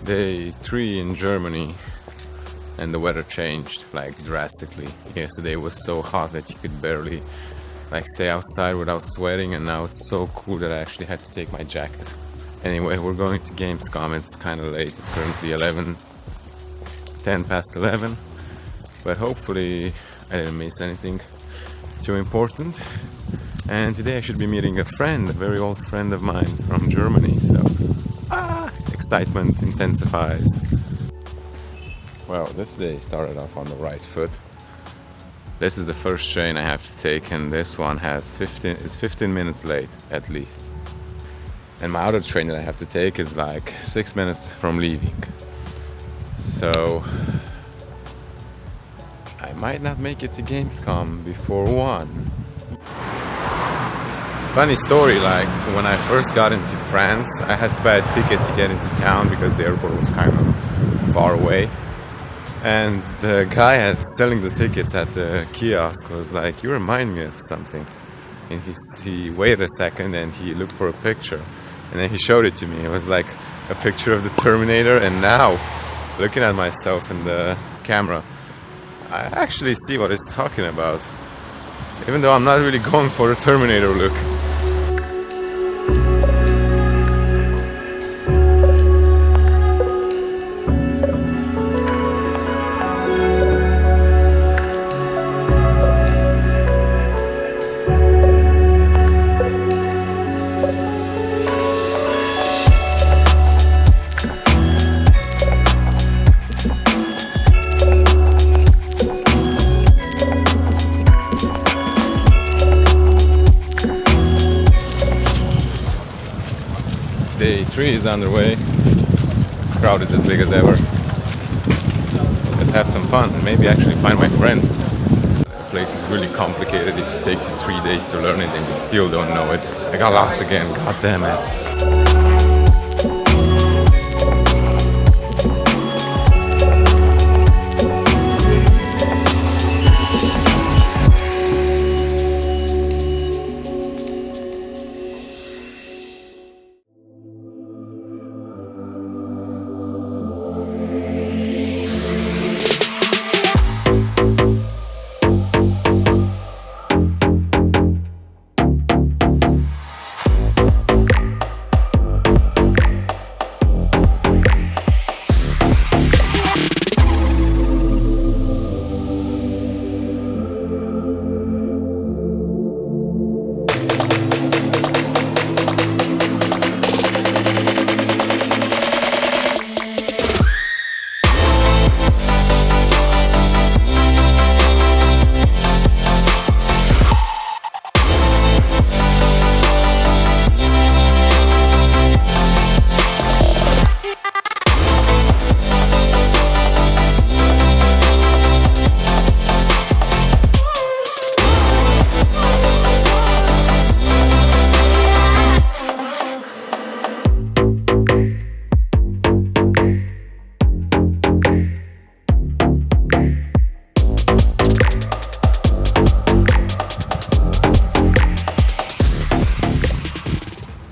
Day 3 in Germany, and the weather changed like drastically. Yesterday was so hot that you could barely like stay outside without sweating, and now it's so cool that I actually had to take my jacket. Anyway, we're going to Gamescom. It's kind of late. It's currently 10 past 11, but hopefully I didn't miss anything too important. And today I should be meeting a friend, a very old friend of mine from Germany, so excitement intensifies. Well, this day started off on the right foot. This is the first train I have to take, and this one is 15 minutes late at least. And my other train that I have to take is like 6 minutes from leaving. So I might not make it to Gamescom before 1. Funny story, like when I first got into France, I had to buy a ticket to get into town because the airport was kind of far away. And the guy selling the tickets at the kiosk was like, "You remind me of something." And he waited a second and he looked for a picture. And then he showed it to me. It was like a picture of the Terminator, and now, looking at myself in the camera, I actually see what he's talking about. Even though I'm not really going for a Terminator look. Day 3 is underway. Crowd is as big as ever. Let's have some fun and maybe actually find my friend. The place is really complicated. It takes you 3 days to learn it and you still don't know it. I got lost again, god damn it.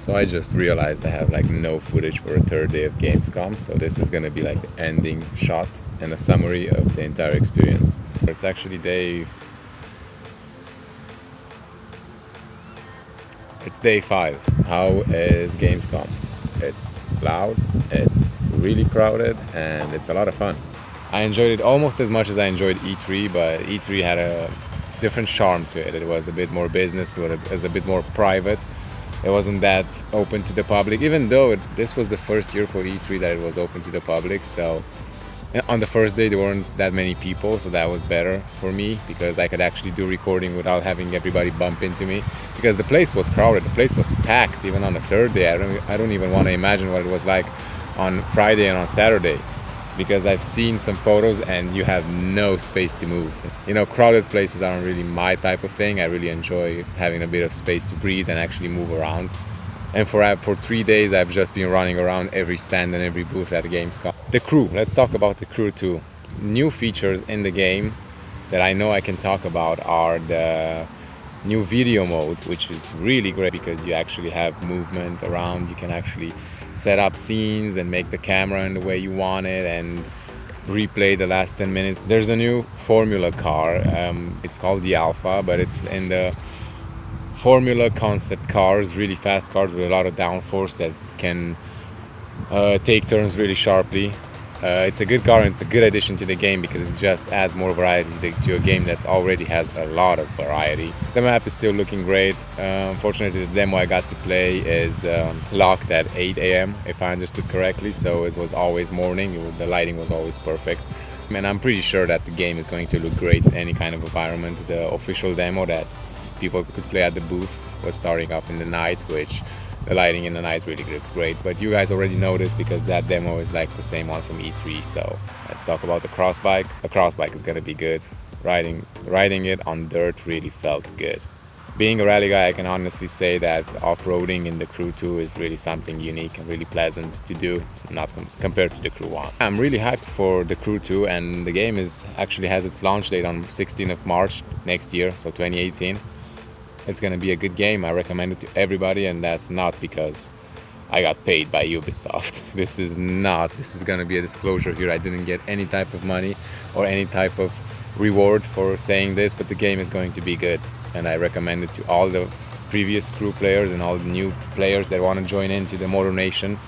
So I just realized I have like no footage for a third day of Gamescom, so this is gonna be like the ending shot and a summary of the entire experience. It's actually day 5. How is Gamescom? It's loud, it's really crowded, and it's a lot of fun. I enjoyed it almost as much as I enjoyed E3, but E3 had a different charm to it. It was a bit more business, it was a bit more private. It wasn't that open to the public, even though this was the first year for E3 that it was open to the public. So on the first day there weren't that many people, so that was better for me because I could actually do recording without having everybody bump into me, because the place was crowded, the place was packed. Even on the third day, I don't even want to imagine what it was like on Friday and on Saturday, because I've seen some photos and you have no space to move. You know, crowded places aren't really my type of thing. I really enjoy having a bit of space to breathe and actually move around. And for 3 days I've just been running around every stand and every booth at Gamescom. The crew, let's talk about the crew too. New features in the game that I know I can talk about are the new video mode, which is really great because you actually have movement around. You can actually set up scenes and make the camera in the way you want it and replay the last 10 minutes. There's a new Formula car. It's called the Alpha, but it's in the Formula concept cars, really fast cars with a lot of downforce that can take turns really sharply. It's a good car and it's a good addition to the game because it just adds more variety to a game that already has a lot of variety. The map is still looking great. Unfortunately, the demo I got to play is locked at 8 a.m. if I understood correctly, so it was always morning. The lighting was always perfect. And I'm pretty sure that the game is going to look great in any kind of environment. The official demo that people could play at the booth was starting off in the night, which the lighting in the night really looked great. But you guys already know this because that demo is like the same one from E3. So let's talk about the cross bike. The cross bike is gonna be good. Riding it on dirt really felt good. Being a rally guy, I can honestly say that off-roading in the Crew 2 is really something unique and really pleasant to do, not compared to the Crew 1. I'm really hyped for the Crew 2, and the game actually has its launch date on 16th of March next year, so 2018. It's gonna be a good game. I recommend it to everybody, and that's not because I got paid by Ubisoft. This is gonna be a disclosure here. I didn't get any type of money or any type of reward for saying this, but the game is going to be good, and I recommend it to all the previous Crew players and all the new players that want to join into the Motor Nation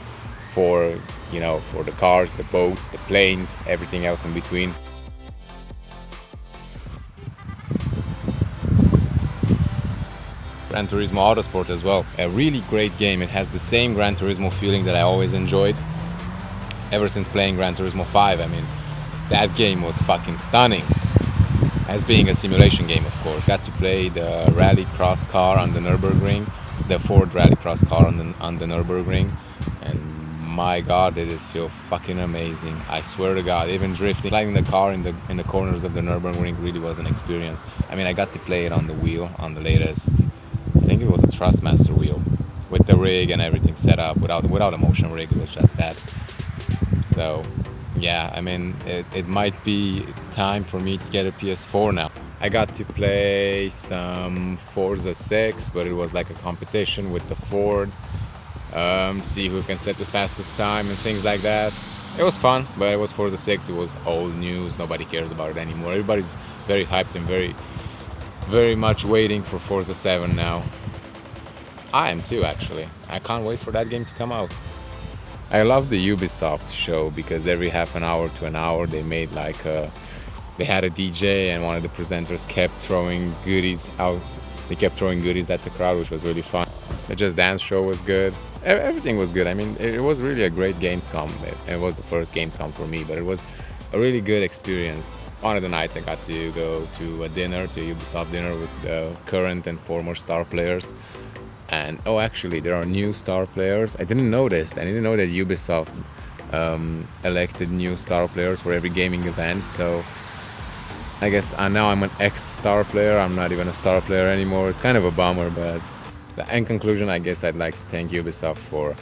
for the cars, the boats, the planes, everything else in between. Gran Turismo Autosport as well. A really great game. It has the same Gran Turismo feeling that I always enjoyed ever since playing Gran Turismo 5. I mean, that game was fucking stunning. As being a simulation game, of course. Got to play the rally cross car on the Nürburgring, the Ford rally cross car on the Nürburgring, and my god, did it feel fucking amazing. I swear to god, even drifting, sliding the car in the corners of the Nürburgring really was an experience. I mean, I got to play it on the wheel, on the latest, I think it was a Trustmaster wheel, with the rig and everything set up, without a motion rig, it was just that. So yeah, I mean, it might be time for me to get a PS4 now. I got to play some Forza 6, but it was like a competition with the Ford. See who can set the fastest time and things like that. It was fun, but it was Forza 6. It was old news. Nobody cares about it anymore. Everybody's very hyped and very much waiting for Forza 7 now. I am too, actually. I can't wait for that game to come out. I love the Ubisoft show because every half an hour to an hour they made they had a DJ and one of the presenters kept throwing goodies out. They kept throwing goodies at the crowd, which was really fun. The Just Dance show was good. Everything was good. I mean, it was really a great Gamescom. It was the first Gamescom for me, but it was a really good experience. One of the nights I got to go to a Ubisoft dinner with the current and former star players. And actually there are new star players. I didn't know this. I didn't know that Ubisoft elected new star players for every gaming event. So I guess now I'm an ex-star player. I'm not even a star player anymore. It's kind of a bummer, but in conclusion, I guess I'd like to thank Ubisoft for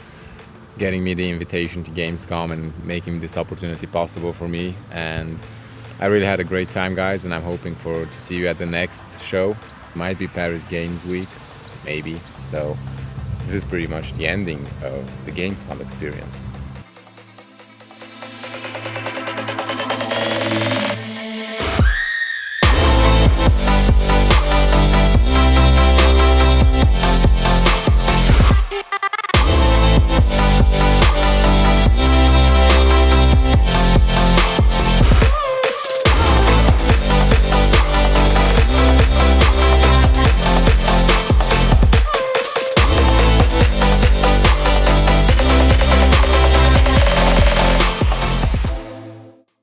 getting me the invitation to Gamescom and making this opportunity possible for me. And I really had a great time, guys, and I'm hoping to see you at the next show. Might be Paris Games Week, maybe. So this is pretty much the ending of the Gamescom experience.